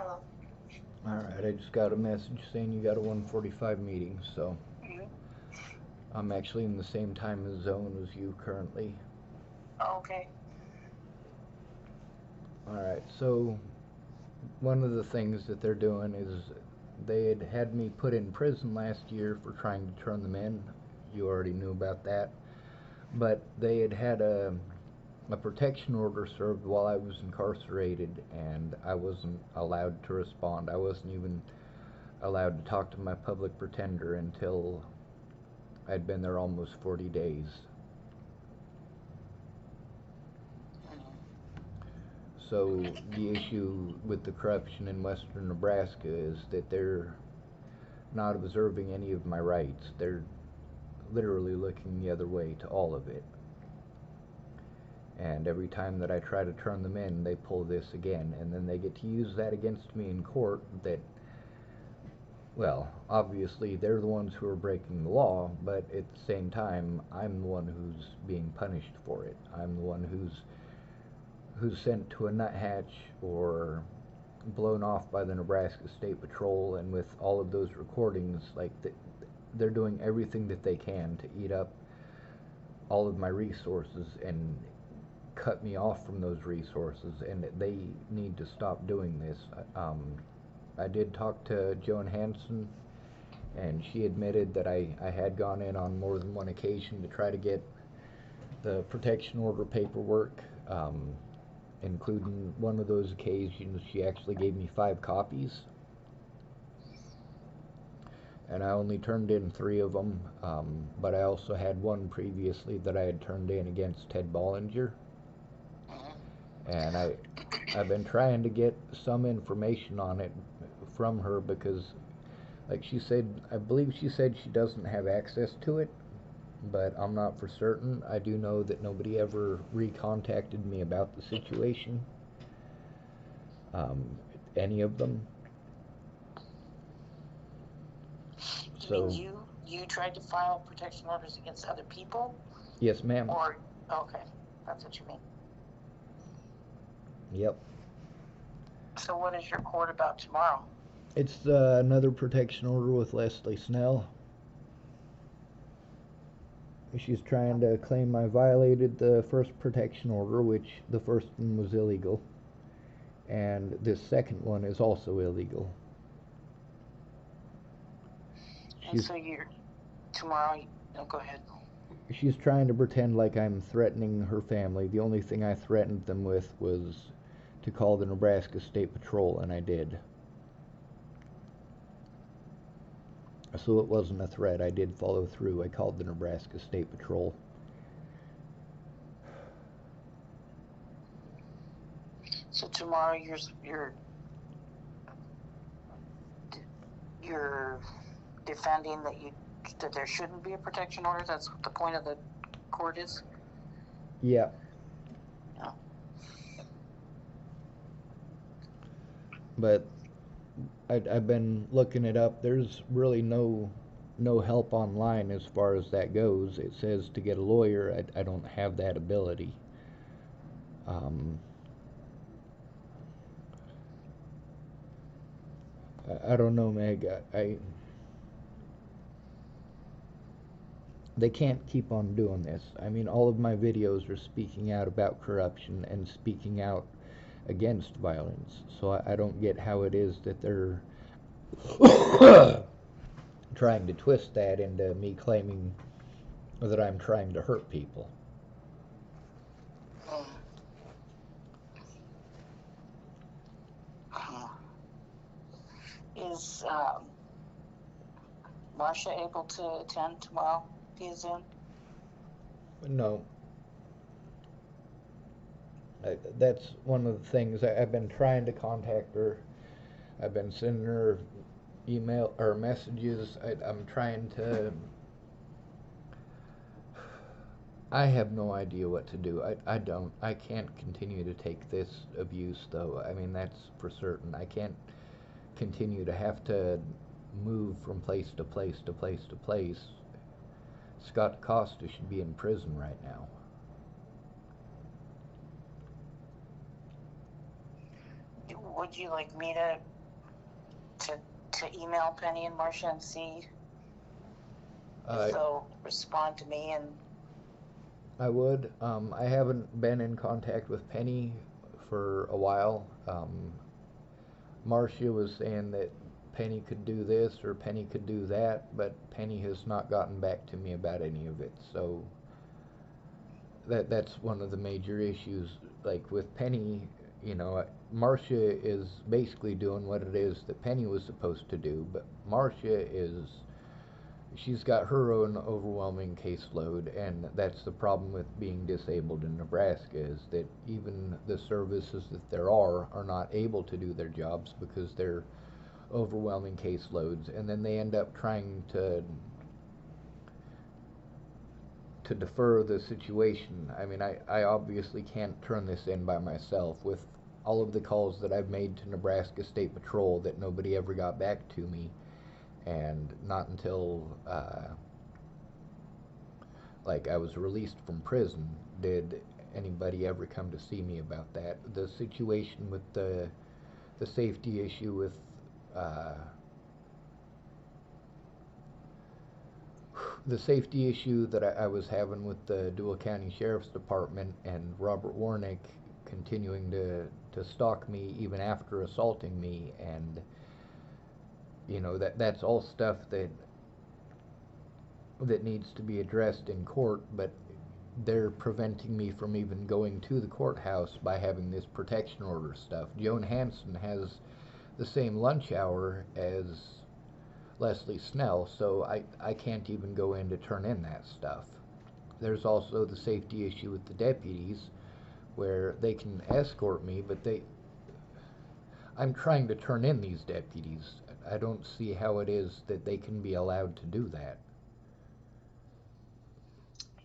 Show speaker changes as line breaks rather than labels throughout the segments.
Hello.
Alright, I just got a message saying you got a 1:45 meeting, so
Mm-hmm.
I'm actually in the same time zone as you currently.
Okay.
Alright, so one of the things that they're doing is they had me put in prison last year for trying to turn them in. You already knew about that. But they had a protection order served while I was incarcerated, and I wasn't allowed to respond. I wasn't even allowed to talk to my public pretender until I'd been there almost 40 days.
Mm-hmm.
So the issue with the corruption in western Nebraska is that they're not observing any of my rights. They're literally looking the other way to all of it. And every time that I try to turn them in, they pull this again, and then they get to use that against me in court. That, well, obviously they're the ones who are breaking the law, but at the same time, I'm the one who's being punished for it. I'm the one who's sent to a nuthatch or blown off by the Nebraska State Patrol, and with all of those recordings, they're doing everything that they can to eat up all of my resources and cut me off from those resources, and they need to stop doing this. I did talk to Joan Hansen, and she admitted that I had gone in on more than one occasion to try to get the protection order paperwork, including one of those occasions she actually gave me 5 copies, and I only turned in 3 of them. But I also had one previously that I had turned in against Ted Bollinger,
Mm-hmm.
and I've been trying to get some information on it from her because, like she said, I believe she said she doesn't have access to it, but I'm not for certain. I do know that nobody ever recontacted me about the situation, um, any of them.
You mean
So,
you tried to file protection orders against other people,
yes, ma'am.
or okay, that's what you mean.
Yep.
So what is your court about tomorrow?
It's another protection order with Leslie Snell. She's trying to claim I violated the first protection order, which the first one was illegal, and this second one is also illegal.
And
She's
so you're tomorrow. No, go ahead.
she's trying to pretend like I'm threatening her family. The only thing I threatened them with was to call the Nebraska State Patrol, and I did. So it wasn't a threat. I did follow through. I called the Nebraska State Patrol.
So tomorrow you're defending that there shouldn't be a protection order. That's what the point of the court is.
Yeah,
Yeah.
but I've been looking it up. There's really no help online as far as that goes. It says to get a lawyer. I don't have that ability. Um, I don't know, Meg. They can't keep on doing this. I mean, all of my videos are speaking out about corruption and speaking out against violence. So I don't get how it is that they're trying to twist that into me claiming that I'm trying to hurt people.
Mm. Is Marcia able to attend tomorrow via Zoom?
No, that's one of the things. I've been trying to contact her. I've been sending her email or messages. I'm trying to. I have no idea what to do. I don't. I can't continue to take this abuse, though. I mean, that's for certain. I can't continue to have to move from place to place to place to place. Scott Costa should be in prison right now.
would you like me to email Penny and Marcia and see if they'll respond to me? And
I would. I haven't been in contact with Penny for a while. Marcia was saying that Penny could do this or Penny could do that, but Penny has not gotten back to me about any of it. So that's one of the major issues. Like with Penny, you know, Marcia is basically doing what it is that Penny was supposed to do, but Marcia she's got her own overwhelming caseload, and that's the problem with being disabled in Nebraska, is that even the services that there are not able to do their jobs because they're overwhelming caseloads, and then they end up trying to defer the situation. I mean, I obviously can't turn this in by myself. With all of the calls that I've made to Nebraska State Patrol that nobody ever got back to me, and not until like I was released from prison did anybody ever come to see me about that. The situation with the safety issue with the safety issue that I was having with the Dual County Sheriff's Department and Robert Warnick continuing to stalk me even after assaulting me, and you know, that's all stuff that needs to be addressed in court, but they're preventing me from even going to the courthouse by having this protection order stuff. Joan Hanson has the same lunch hour as Leslie Snell, so I can't even go in to turn in that stuff. There's also the safety issue with the deputies, where they can escort me, but I'm trying to turn in these deputies. I don't see how it is that they can be allowed to do that.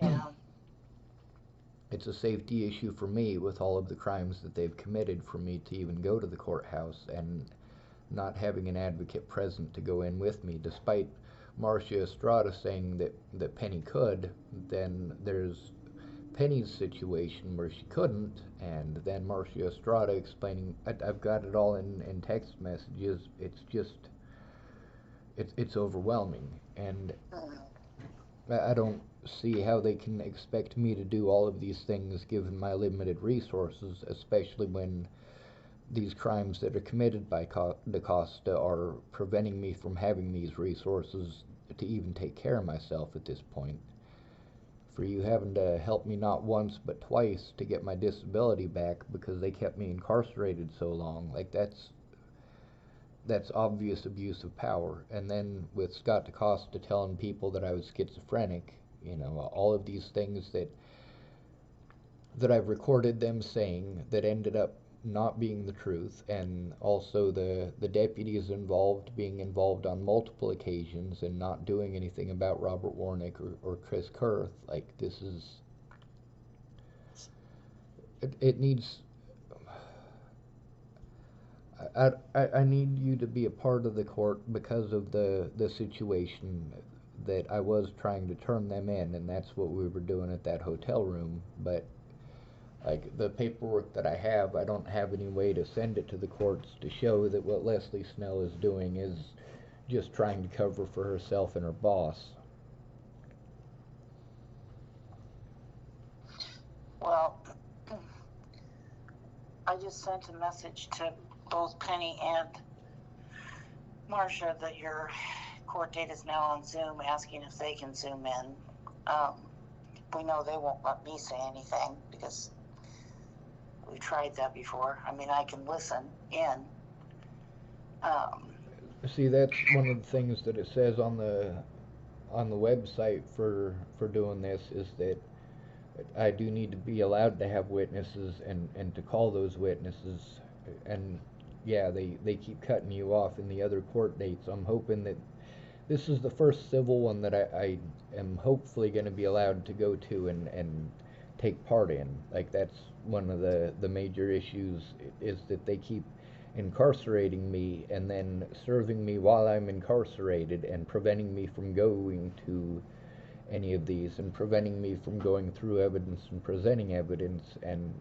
Yeah.
It's a safety issue for me with all of the crimes that they've committed for me to even go to the courthouse, and not having an advocate present to go in with me, despite Marcia Estrada saying that Penny could. Then there's Penny's situation where she couldn't, and then Marcia Estrada explaining, I've got it all in text messages. It's just, it's overwhelming, and I don't see how they can expect me to do all of these things given my limited resources, especially when these crimes that are committed by DaCosta are preventing me from having these resources to even take care of myself at this point. For you having to help me not once but twice to get my disability back because they kept me incarcerated so long, like that's obvious abuse of power. And then with Scott DaCosta telling people that I was schizophrenic, you know, all of these things that I've recorded them saying that ended up not being the truth, and also the deputies being involved on multiple occasions and not doing anything about Robert Warnick or Chris Kurth. Like, this is, it needs, I need you to be a part of the court because of the situation that I was trying to turn them in, and that's what we were doing at that hotel room. But like, the paperwork that I have, I don't have any way to send it to the courts to show that what Leslie Snell is doing is just trying to cover for herself and her boss.
Well, I just sent a message to both Penny and Marcia that your court date is now on Zoom, asking if they can Zoom in. We know they won't let me say anything because we've tried that before. I mean, I can listen in.
See, that's one of the things that it says on the website for doing this, is that I do need to be allowed to have witnesses and to call those witnesses. And yeah, they keep cutting you off in the other court dates. I'm hoping that this is the first civil one that I am hopefully going to be allowed to go to and take part in. Like, that's one of the major issues, is that they keep incarcerating me and then serving me while I'm incarcerated and preventing me from going to any of these and preventing me from going through evidence and presenting evidence. And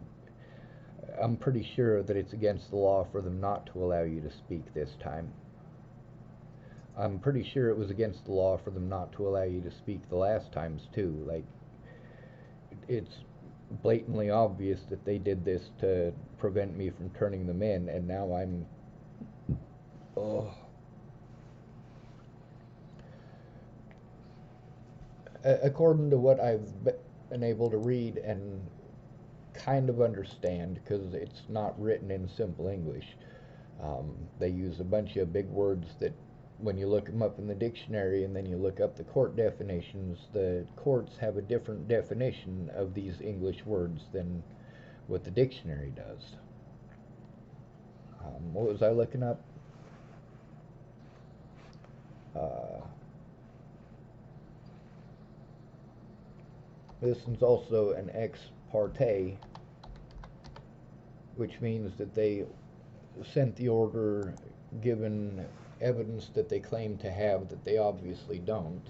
I'm pretty sure that it's against the law for them not to allow you to speak this time. I'm pretty sure it was against the law for them not to allow you to speak the last times too. Like, it's blatantly obvious that they did this to prevent me from turning them in, and now I'm... Oh. According to what I've been able to read and kind of understand, because it's not written in simple English, they use a bunch of big words that when you look them up in the dictionary and then you look up the court definitions, the courts have a different definition of these English words than what the dictionary does. What was I looking up? This is also an ex parte, which means that they sent the order given evidence that they claim to have that they obviously don't,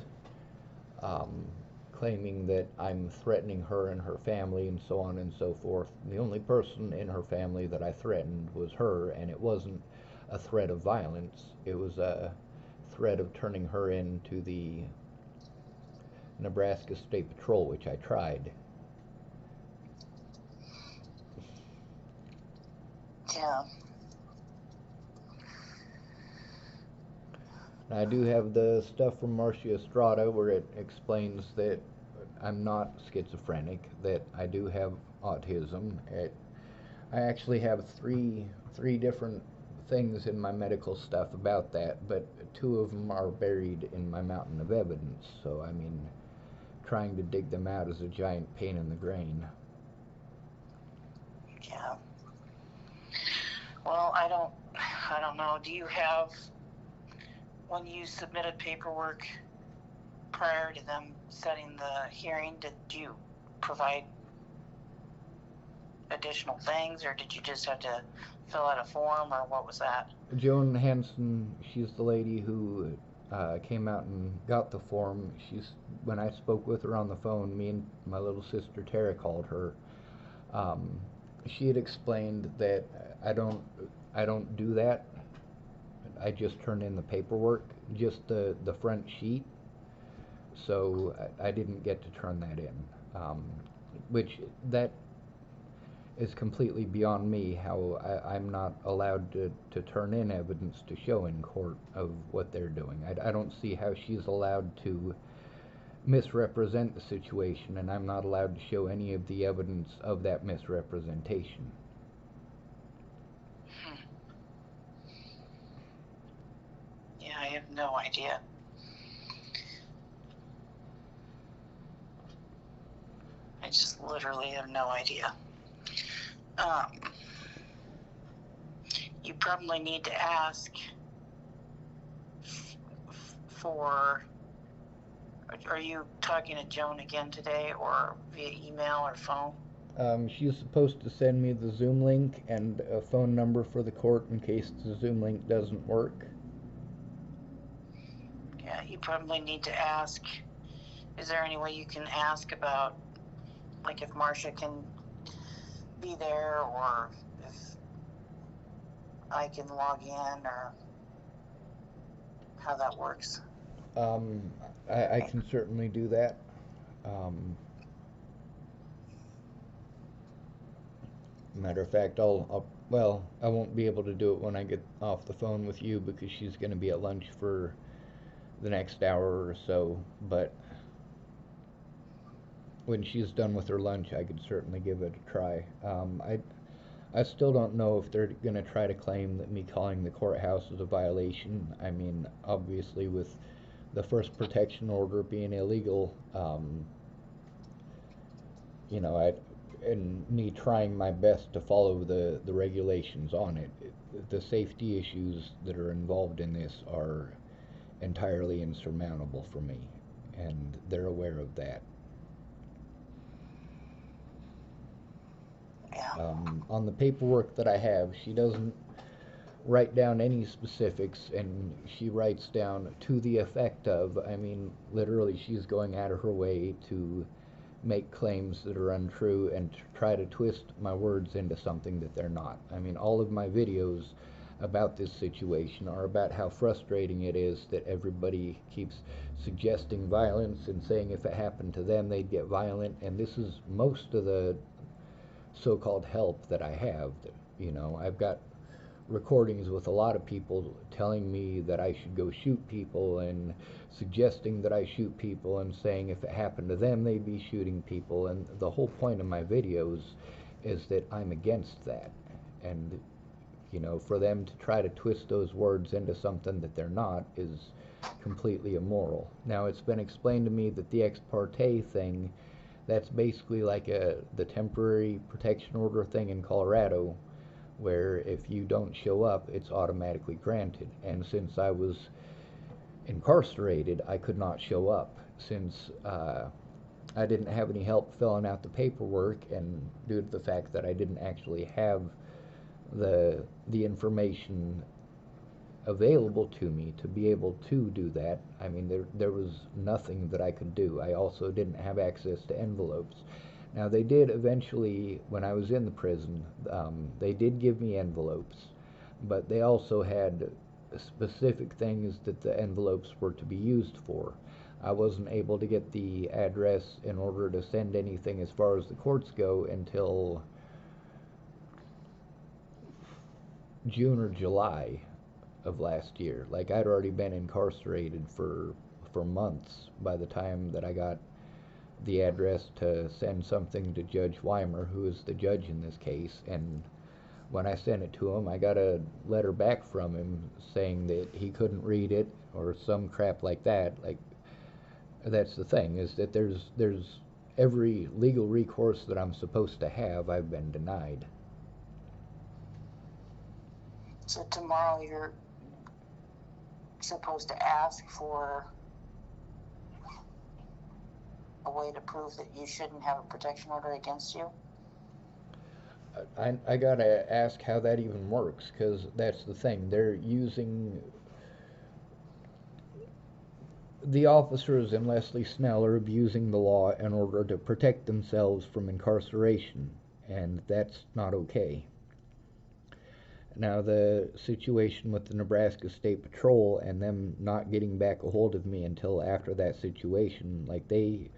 claiming that I'm threatening her and her family and so on and so forth. The only person in her family that I threatened was her, and it wasn't a threat of violence. It was a threat of turning her into the Nebraska State Patrol, which I tried.
Yeah.
I do have the stuff from Marcia Estrada where it explains that I'm not schizophrenic, that I do have autism. I actually have three different things in my medical stuff about that, but two of them are buried in my mountain of evidence. So, I mean, trying to dig them out is a giant pain in the grain.
Yeah. Well, I don't know. Do you have, when you submitted paperwork prior to them setting the hearing, did you provide additional things, or did you just have to fill out a form, or what was that?
Joan Hanson, she's the lady who came out and got the form. When I spoke with her on the phone, me and my little sister Tara called her. She had explained that I don't do that. I just turn in the paperwork, just the front sheet. So I didn't get to turn that in, which that is completely beyond me, how I'm not allowed to turn in evidence to show in court of what they're doing. I don't see how she's allowed to misrepresent the situation, and I'm not allowed to show any of the evidence of that misrepresentation.
Yeah, I have no idea. I just literally have no idea. You probably need to ask for, are you talking to Joan again today, or via email or phone?
She's supposed to send me the Zoom link and a phone number for the court in case the Zoom link doesn't work.
Yeah, you probably need to ask, is there any way you can ask about, like, if Marcia can be there, or if I can log in, or how that works?
I can certainly do that. Matter of fact, well, I won't be able to do it when I get off the phone with you because she's going to be at lunch for the next hour or so, but when she's done with her lunch, I could certainly give it a try. I still don't know if they're going to try to claim that me calling the courthouse is a violation. I mean, obviously with the first protection order being illegal, you know, and me trying my best to follow the regulations on it, the safety issues that are involved in this are entirely insurmountable for me, and they're aware of that.
Yeah.
On the paperwork that I have, she doesn't write down any specifics, and she writes down to the effect of, I mean, literally she's going out of her way to make claims that are untrue and try to twist my words into something that they're not. I mean, all of my videos about this situation are about how frustrating it is that everybody keeps suggesting violence and saying if it happened to them they'd get violent, and this is most of the so-called help that I have. You know, I've got recordings with a lot of people telling me that I should go shoot people and suggesting that I shoot people and saying if it happened to them they'd be shooting people, and the whole point of my videos is that I'm against that. And you know, for them to try to twist those words into something that they're not is completely immoral. Now, it's been explained to me that the ex parte thing, that's basically like the temporary protection order thing in Colorado, where if you don't show up, it's automatically granted. And since I was incarcerated, I could not show up. Since I didn't have any help filling out the paperwork, and due to the fact that I didn't actually have the information available to me to be able to do that, I mean, there was nothing that I could do. I also didn't have access to envelopes. Now, they did eventually, when I was in the prison, they did give me envelopes, but they also had specific things that the envelopes were to be used for. I wasn't able to get the address in order to send anything as far as the courts go until June or July of last year. Like, I'd already been incarcerated for months by the time that I got the address to send something to Judge Weimer, who is the judge in this case. And when I sent it to him, I got a letter back from him saying that he couldn't read it or some crap like that. Like, that's the thing, is that there's every legal recourse that I'm supposed to have, I've been denied.
So tomorrow you're supposed to ask for a way to prove that you shouldn't have a protection order against you?
I gotta ask how that even works, because that's the thing. They're using the officers in Leslie Snell are abusing the law in order to protect themselves from incarceration, and that's not okay. Now, the situation with the Nebraska State Patrol and them not getting back a hold of me until after that situation, like they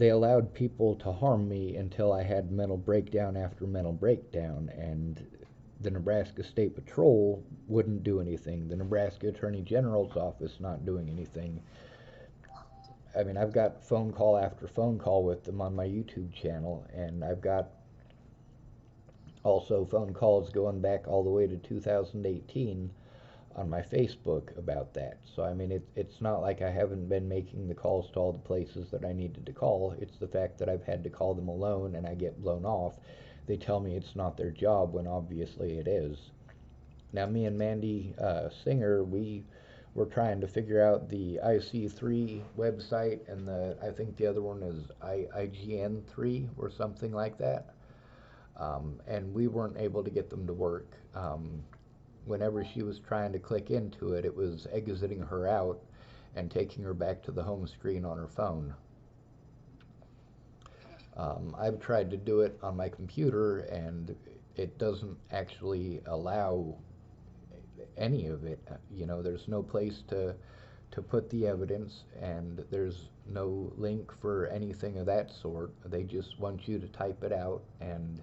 allowed people to harm me until I had mental breakdown after mental breakdown, and the Nebraska State Patrol wouldn't do anything. The Nebraska Attorney General's office not doing anything. I mean, I've got phone call after phone call with them on my YouTube channel, and I've got also phone calls going back all the way to 2018 on my Facebook about that. So, I mean, it's not like I haven't been making the calls to all the places that I needed to call. It's the fact that I've had to call them alone and I get blown off. They tell me it's not their job when obviously it is. Now, me and Mandy Singer, we were trying to figure out the IC3 website, and I think the other one is IGN3 or something like that. And we weren't able to get them to work. Whenever she was trying to click into it, it was exiting her out and taking her back to the home screen on her phone. I've tried to do it on my computer, and it doesn't actually allow any of it. You know, there's no place to put the evidence, and there's no link for anything of that sort. They just want you to type it out, and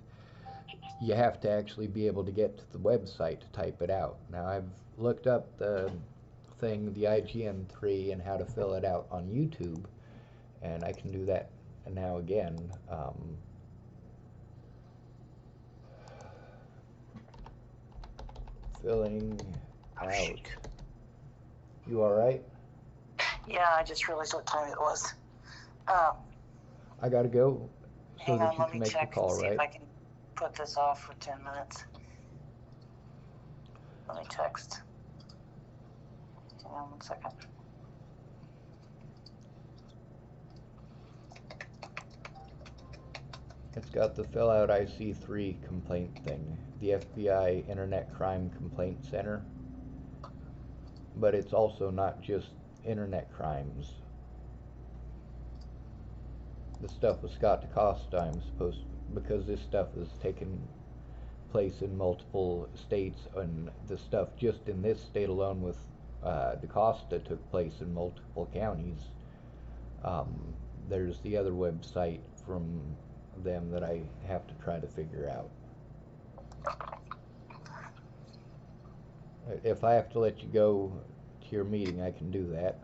you have to actually be able to get to the website to type it out. Now, I've looked up the thing, the IGN3, and how to fill it out on YouTube, and I can do that now again. Filling out. You alright?
Yeah, I just realized what time it was.
I gotta go so
Hang
that
on,
you
let
can
me
make the
check
call,
and see
right?
if I can put this off for 10 minutes. Let me text. Hang on 1 second.
It's got the fill out IC3 complaint thing, the FBI Internet Crime Complaint Center. But it's also not just internet crimes. the stuff with Scott DaCosta, I'm supposed, because this stuff is taking place in multiple states, and the stuff just in this state alone with DaCosta took place in multiple counties. Um, there's the other website from them that I have to try to figure out. If I have to let you go to your meeting, I can do that.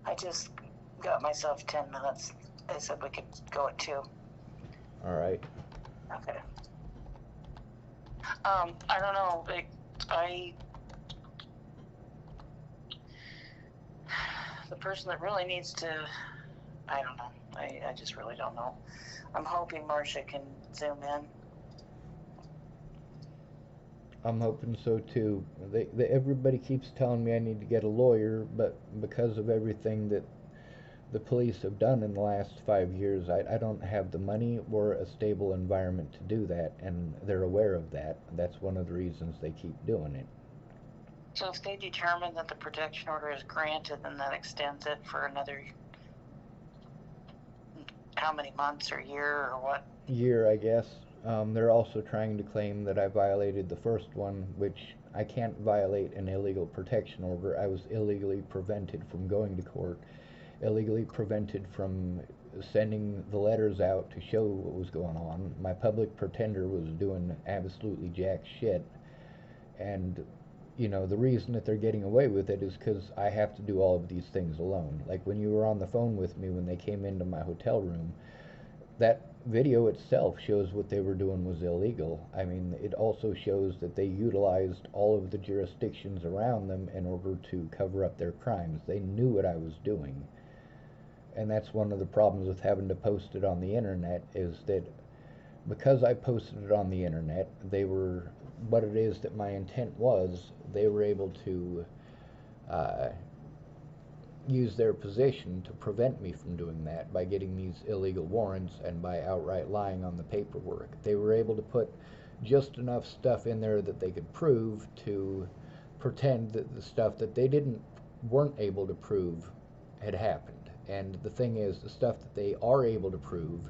I just got myself 10 minutes. They said we could go at 2.
All right.
Okay. I don't know. The person that really needs to, I don't know. I just really don't know. I'm hoping Marcia can zoom in.
I'm hoping so too. Everybody keeps telling me I need to get a lawyer, but because of everything that the police have done in the last 5 years, I don't have the money or a stable environment to do that, and they're aware of that. That's one of the reasons they keep doing it.
So if they determine that the protection order is granted, then that extends it for another, how many months or year or what?
Year, I guess. They're also trying to claim that I violated the first one, which I can't violate an illegal protection order. I was illegally prevented from going to court, illegally prevented from sending the letters out to show what was going on. My public pretender was doing absolutely jack shit. And, you know, the reason that they're getting away with it is because I have to do all of these things alone. Like when you were on the phone with me when they came into my hotel room, that video itself shows what they were doing was illegal. I mean, it also shows that they utilized all of the jurisdictions around them in order to cover up their crimes. They knew what I was doing. And that's one of the problems with having to post it on the internet, is that because I posted it on the internet, they were, what it is that my intent was, they were able to use their position to prevent me from doing that by getting these illegal warrants and by outright lying on the paperwork. They were able to put just enough stuff in there that they could prove to pretend that the stuff that they weren't able to prove had happened. And the thing is, the stuff that they are able to prove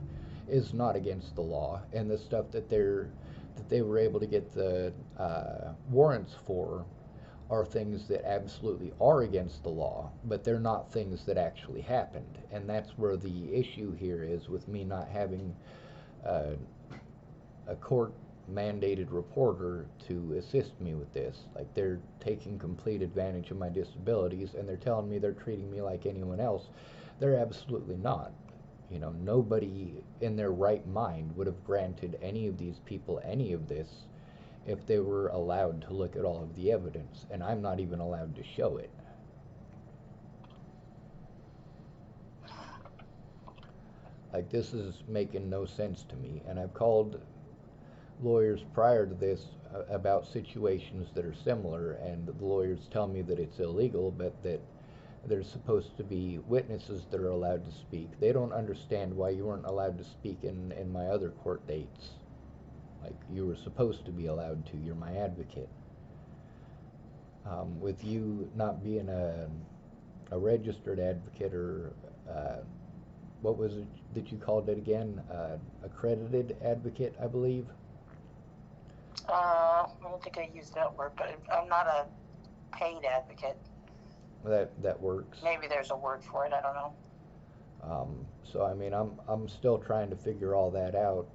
is not against the law, and the stuff that they were able to get the warrants for are things that absolutely are against the law, but they're not things that actually happened. And that's where the issue here is with me not having a court mandated reporter to assist me with this. Like, they're taking complete advantage of my disabilities, and they're telling me they're treating me like anyone else. They're absolutely not. You know, nobody in their right mind would have granted any of these people any of this if they were allowed to look at all of the evidence, and I'm not even allowed to show it. Like, this is making no sense to me, and I've called lawyers prior to this about situations that are similar, and the lawyers tell me that it's illegal, but that there's supposed to be witnesses that are allowed to speak. They don't understand why you weren't allowed to speak in my other court dates. Like, you were supposed to be allowed to. You're my advocate. With you not being a registered advocate, or what was it that you called it again? Accredited advocate, I believe.
I don't think I used that word, but I'm not a paid advocate.
That works.
Maybe there's a word for it. I don't know.
So I mean, I'm still trying to figure all that out.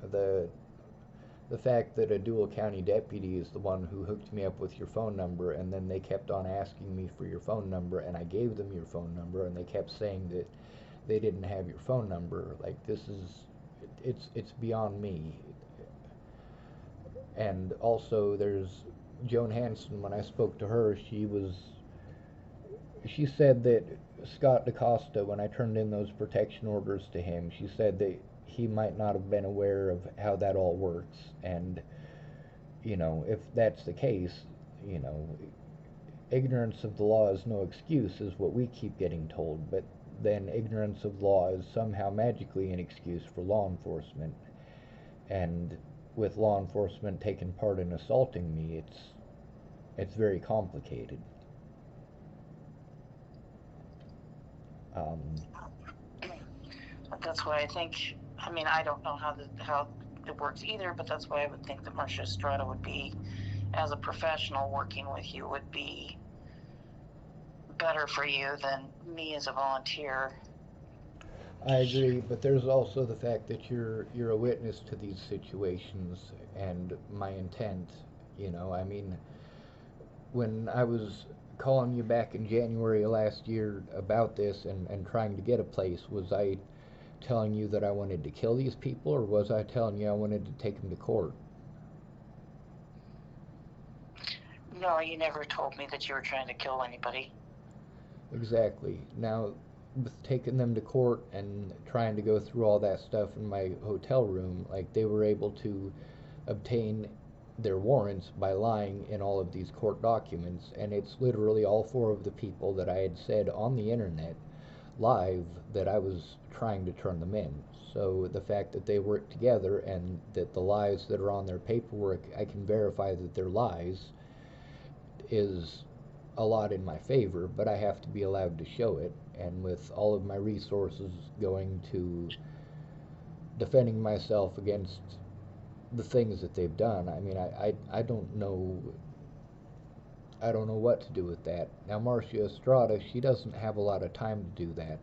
The fact that a Dual County deputy is the one who hooked me up with your phone number, and then they kept on asking me for your phone number, and I gave them your phone number, and they kept saying that they didn't have your phone number. Like, this is, it's beyond me. And also, there's Joan Hanson. When I spoke to her, she said that Scott DaCosta, when I turned in those protection orders to him, she said that he might not have been aware of how that all works. And, you know, if that's the case, you know, ignorance of the law is no excuse, is what we keep getting told. But then ignorance of law is somehow magically an excuse for law enforcement. And with law enforcement taking part in assaulting me, it's very complicated.
that's why I think, I mean, I don't know how it works either, but that's why I would think that Marcia Estrada would be, as a professional working with you, would be better for you than me as a volunteer.
I agree, but there's also the fact that you're a witness to these situations and my intent. I mean, when I was calling you back in January of last year about this and trying to get a place, was I telling you that I wanted to kill these people, or was I telling you I wanted to take them to court?
No, you never told me that you were trying to kill anybody.
Exactly. Now, with taking them to court and trying to go through all that stuff in my hotel room, like they were able to obtain their warrants by lying in all of these court documents, and it's literally all four of the people that I had said on the internet live that I was trying to turn them in. So the fact that they work together and that the lies that are on their paperwork, I can verify that they're lies, is a lot in my favor, but I have to be allowed to show it. And with all of my resources going to defending myself against the things that they've done, I mean, I don't know. I don't know what to do with that. Now, Marcia Estrada, she doesn't have a lot of time to do that.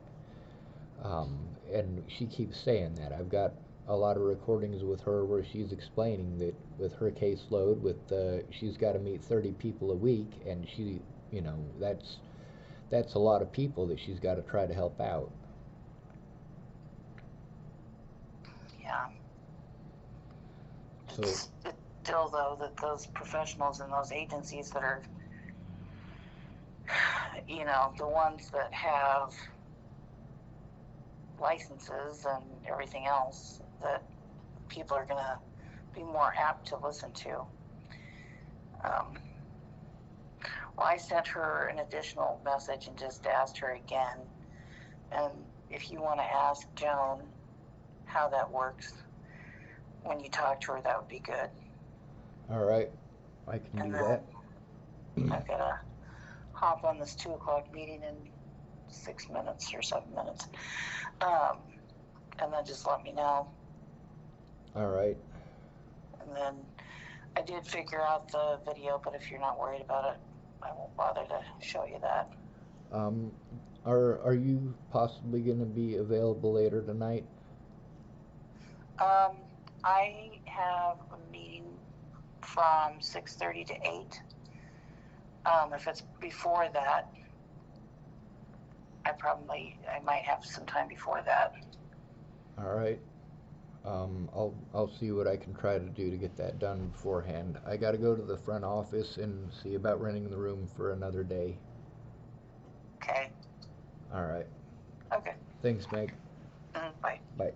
And she keeps saying that. I've got a lot of recordings with her where she's explaining that with her caseload, she's got to meet 30 people a week, and that's a lot of people that she's got to try to help out.
Yeah.
So
It's still, though, that those professionals in those agencies that are, the ones that have licenses and everything else, that people are going to be more apt to listen to. Well, I sent her an additional message and just asked her again. And if you want to ask Joan how that works when you talk to her, that would be good.
all right, I can do that.
I've got to hop on this 2:00 meeting in 6 minutes or 7 minutes. And then just let me know.
All right.
And then I did figure out the video, but if you're not worried about it, I won't bother to show you that.
Are you possibly going to be available later tonight?
I have a meeting from 6:30 to 8. If it's before that, I might have some time before that.
All right. I'll see what I can try to do to get that done beforehand. I got to go to the front office and see about renting the room for another day.
Okay.
All right.
Okay.
Thanks, Meg.
Bye.
Bye.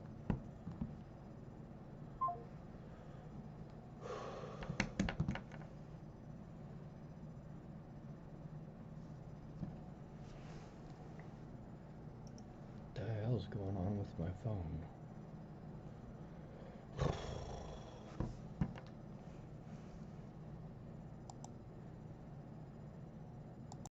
What the hell's going on with my phone?